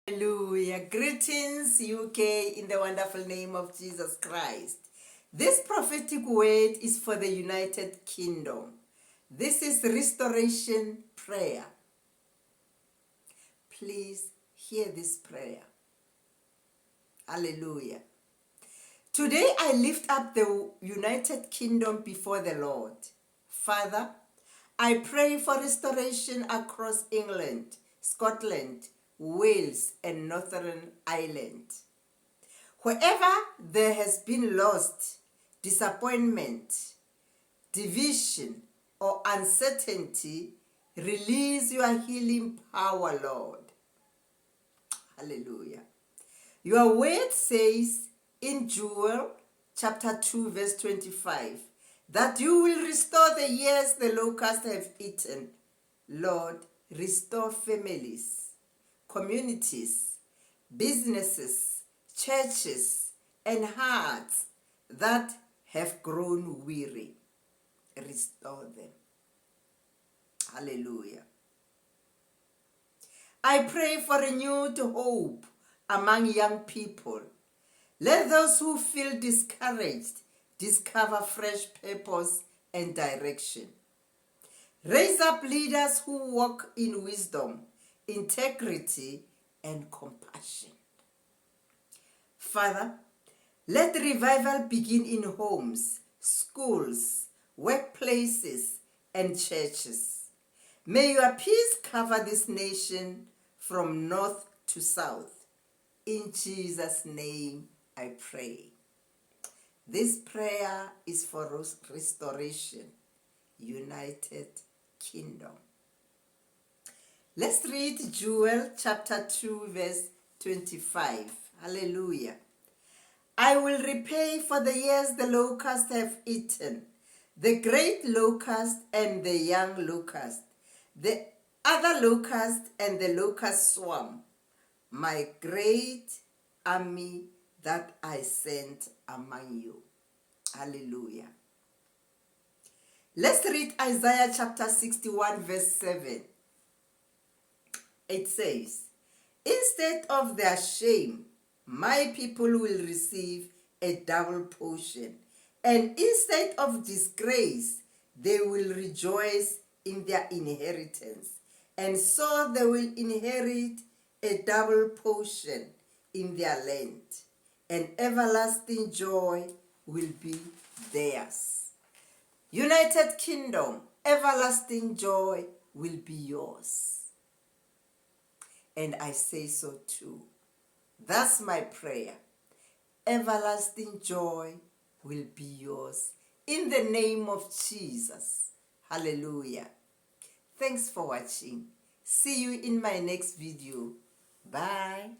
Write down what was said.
Hallelujah. Greetings, UK, in the wonderful name of Jesus Christ. This prophetic word is for the United Kingdom. This is restoration prayer. Please hear this prayer. Hallelujah. Today I lift up the United Kingdom before the Lord. Father, I pray for restoration across England, Scotland, Wales, and Northern Ireland. Wherever there has been loss, disappointment, division, or uncertainty, release your healing power, Lord. Hallelujah. Your word says in Joel chapter 2 verse 25 that you will restore the years the locusts have eaten. Lord, restore families, communities, businesses, churches, and hearts that have grown weary. Restore them. Hallelujah. I pray for renewed hope among young people. Let those who feel discouraged discover fresh purpose and direction. Raise up leaders who walk in wisdom, integrity, and compassion. Father, let revival begin in homes, schools, workplaces, and churches. May your peace cover this nation from north to south. In Jesus' name I pray. This prayer is for restoration, United Kingdom. Let's read Joel chapter 2 verse 25. Hallelujah. I will repay for the years the locusts have eaten, the great locust and the young locust, the other locust and the locust swarm, my great army that I sent among you. Hallelujah. Let's read Isaiah chapter 61 verse 7. It says, instead of their shame, my people will receive a double portion, and instead of disgrace, they will rejoice in their inheritance, and so they will inherit a double portion in their land, and everlasting joy will be theirs. United Kingdom, everlasting joy will be yours. And I say so too. That's my prayer. Everlasting joy will be yours. In the name of Jesus. Hallelujah. Thanks for watching. See you in my next video. Bye.